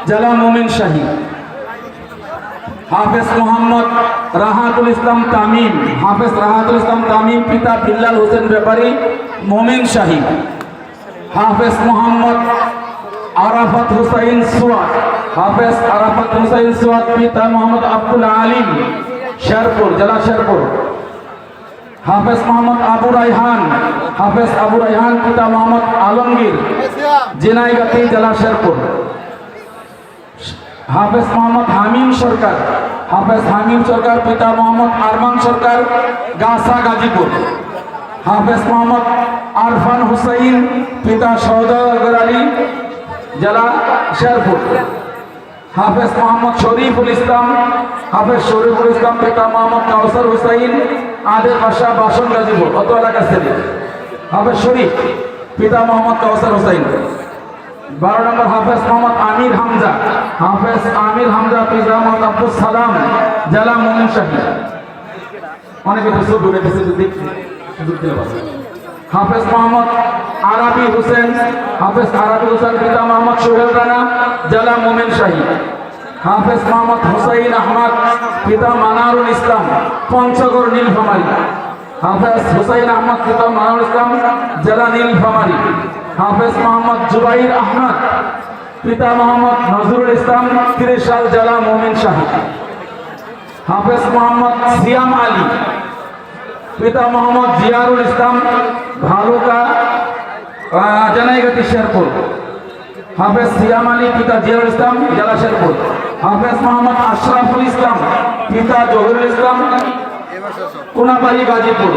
জেলা মোমিন শাহী। হাফেজ মোহাম্মদ রাহাতুল ইসলাম তামিম, হাফেজ রাহাতুল ইসলাম তামিম পিতা বিল্লাল হোসেন ব্যাপারী মোমিন শাহী। হাফেজ মোহাম্মদ আরাফাত হুসাইন সুয়াদ, হাফেজ আরাফাত হুসাইন সুয়াদ পিতা মোহাম্মদ আব্দুল আলিম শেরপুর, জেলা শেরপুর। হাফেজ মোহাম্মদ আবু রায়হান, হাফেজ আবু রায়হান পিতা মোহাম্মদ আলমগীর জিনাইগাতি, জেলা শেরপুর। হাফেজ মোহাম্মদ হামিম সরকার, হাফেজ হামিম সরকার পিতা মোহাম্মদ আরমান সরকার গাছা, গাজীপুর। হাফেজ মোহাম্মদ আরফান হুসাইন পিতা সওদাগর আলী, জেলা শেরপুর। হাফেজ মোহাম্মদ শরীফুল ইসলাম, হাফেজ শরীফুল ইসলাম পিতা মোহাম্মদ কাউসার হুসাইন আদের বাসা বাসন, গাজীপুর, অত এলাকার ছেলে। হাফেজ শরীফ পিতা মোহাম্মদ কাউসার হুসাইন। 12 নম্বর হাফেজ মোহাম্মদ আমির হামজা, হাফেজ আমির হামজা পিতা মোহাম্মদ আব্দুল সালাম, জেলা মোমিন শাহী। অনেকে বছর দূরে গেছে, হাফেজ মোহাম্মদ আরাবি হোসেন, হাফেজ আরাবি হোসেন পিতা মোহাম্মদ সোহেল রানা, জেলা মোমিন শাহী। হাফেজ মোহাম্মদ হুসাইন আহমদ পিতা মানারুল ইসলাম, পঞ্চগড়, নীলফামারী। হাফেজ হুসাইন আহমদ পিতা মানারুল ইসলাম, জেলা নীলফামারী। হাফেজ মোহাম্মদ জুবাইর আহমদ পিতা মোহাম্মদ নজরুল ইসলাম, ত্রিশাল, জেলা মোমিন শাহী। হাফেজ মোহাম্মদ সিয়াম আলী পিতা মোহাম্মদ জিয়ারুল ইসলাম, ভালুকা, জানাইগাতি, শেরপুর। হাফেজ সিয়াম আলী পিতা জিয়ারুল ইসলাম, জেলা শেরপুর। হাফেজ মোহাম্মদ আশরাফুল ইসলাম পিতা জহুরুল ইসলাম, কোনাবাড়ি, গাজীপুর।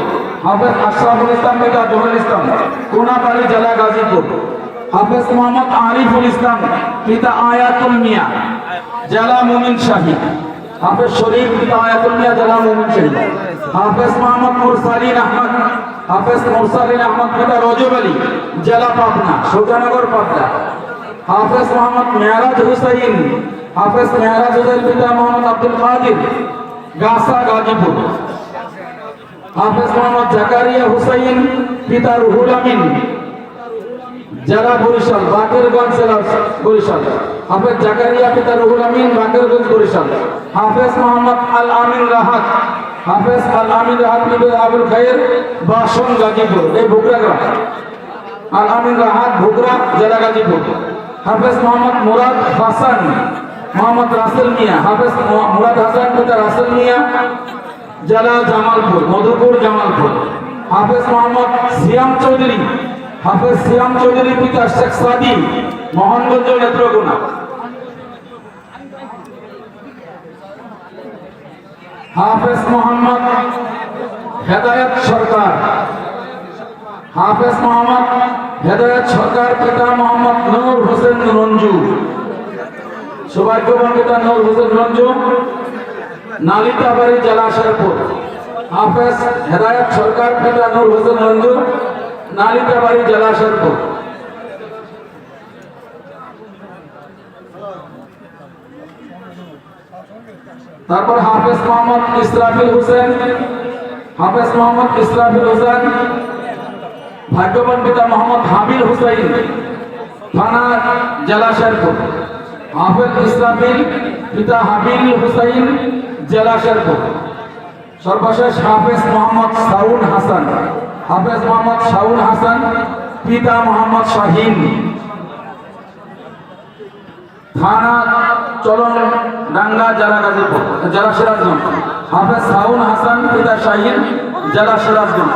হাফেজ আশরাফুল ইসলাম পিতা জহুরুল ইসলাম, কোনাবাড়ি, জেলা গাজীপুর। হাফেজ মোহাম্মদ আরিফুল ইসলাম পিতা আয়াতুল মিয়া, জেলা মোমিন শাহী। হাফেজ শরীফ পিতা আয়াতুল মিয়া, জেলা মোমিন শাহী। হাফেজ মোহাম্মদ মুরসালিন আহমদ, হাফেজ মুরসালিন আহমদ পিতা রজব আলী, জেলা পাবনা, সুজানগর, পাবনা। হাফেজ মোহাম্মদ মেহরাজ হুসাইন, হাফেজ মেহরাজ হুসাইন পিতা মোহাম্মদ আব্দুল কাদির, গাছা, গাজীপুর। হাফেজ মোহাম্মদ জাকারিয়া হুসাইন পিতা রুহুল আমিন, জেলা বরিশাল, বাকেরগঞ্জ, জেলা বরিশাল। হাফেজ জাকারিয়া পিতা রুহুল আমিন, বাকেরগঞ্জ, বরিশাল। হাফেজ মোহাম্মদ আল আমিন রাহাত, হাফেজ আল আমিন রাহাত পিতা আবুল খায়ের, বাসন, গাজীপুর, এই ভুগরা গ্রাম। আল আমিন রাহাত ভুগরা, জেলা গাজীপুর। হাফেজ মোহাম্মদ মুরাদ হাসান, মোহাম্মদ রাসেল মিয়া, হাফেজ মুরাদ হাসান পিতা রাসেল মিয়া, জেলা জামালপুর, মধুপুর, জামালপুর। হাফেজ মোহাম্মদ সিয়াম চৌধুরী, হাফেজ সিয়াম চৌধুরী পিতা শেখ সাদি, মোহনগঞ্জ, নেত্রকোনা। হাফেজ মোহাম্মদ হেদায়েত সরকার, হাফেজ মোহাম্মদ হেদায়েত সরকার পিতা মোহাম্মদ নূর হোসেন রঞ্জু, সৌভাগ্যবান পিতা নূর হোসেন রঞ্জু, নালিতাবাড়ি, জেলা শেরপুর। হাফেজ হেদায়েত সরকার পিতা নূর হোসেন রঞ্জু, নালিতাবাড়ি, জেলা শেরপুর। তারপর হাফেজ মোহাম্মদ ইসরাফিল হোসেন, হাফেজ মোহাম্মদ ইসরাফিল হোসেন, ভাগ্যবান পিতা মোহাম্মদ হাবিল হুসাইন, থানা, জেলা শেরপুর। হাফেজ ইসরাফিল পিতা হাবিল হুসাইন, জেলা শেরপুর। সর্বশেষ হাফেজ মোহাম্মদ শাউন হাসান, হাফেজ মোহাম্মদ শাউন হাসান পিতা মোহাম্মদ শাহিন, থানা চলন ডাঙ্গা, জেলা গাজীপুর, জেলা সিরাজগঞ্জ। হাফেজ শাউন হাসান পিতা শাহিন, জেলা সিরাজগঞ্জ।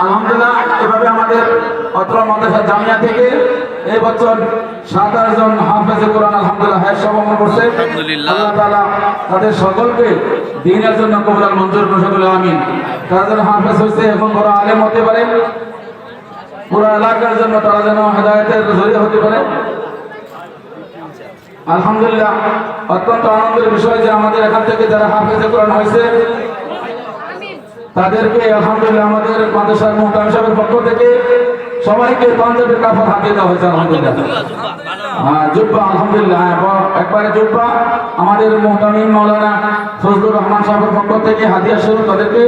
আলহামদুলিল্লাহ, এভাবে আমাদের অত্র মাদ্রাসা জামিয়া থেকে এই বছর 27 জন হাফেজে কোরআন আলহামদুলিল্লাহ হ্যাঁ সমাপন করছে। আল্লাহ তাআলা তাদের সকলকে দ্বীনের জন্য কবুল মঞ্জুর করে, সকলে আমিন। তারা যেন হাফেজ হয়েছে, এখন বড় আলেম হতে পারে, পুরো এলাকার জন্য তারা যেন হেদায়েতের জরিয়া হতে পারে। আলহামদুলিল্লাহ, অত্যন্ত আনন্দের বিষয় যে আমাদের এখান থেকে যারা হাফেজে কোরআন হয়েছে তাদেরকে আলহামদুলিল্লাহ আমাদের মাদ্রাসার মুহতামিম সাহেবের পক্ষ থেকে সবাইকে পাঞ্জাবের কাপড় হাতিয়ে দেওয়া হয়েছে। আলহামদুলিল্লাহ, জুব্বা, আলহামদুলিল্লাহ, একবারে জুব্বা আমাদের মুহতামিম মাওলানা ফজলুর রহমান সাহেবের পক্ষ থেকে হাদিয়া স্বরূপ তাদেরকে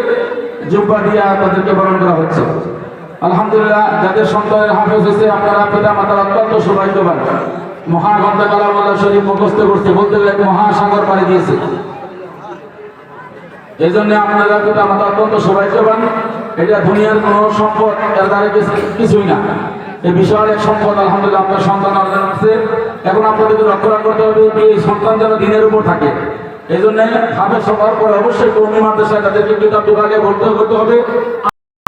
জুব্বা দিয়া তাদেরকে বরণ করা হচ্ছে। আলহামদুলিল্লাহ, যাদের সন্তানের হাফেজ হয়েছে আপনারা পিতা মাতার অত্যন্ত সৌভাগ্যবান। মহাগ্রন্থ কালামুল্লাহ শরীফ মুখস্থ করছে, বলতে গেলে এক মহাসাগর পাড়ি দিয়েছে। এই জন্য আপনারা কিন্তু আমাদের অত্যন্ত সৌভাগ্যবান। এটা দুনিয়ার কোনো সম্পদ এর দ্বারা কিছুই না, এই বিশাল এক সম্পদ আলহামদুলিল্লাহ আপনার সন্তান অর্জন করছে। এখন আপনাদেরকে রক্ষা করতে হবে এই সন্তান যেন দিনের উপর থাকে। এই জন্য হাফেজ হওয়ার পর অবশ্যই কওমি মাদ্রাসায় তাদেরকে কিতাব বিভাগে ভর্তি করতে হবে।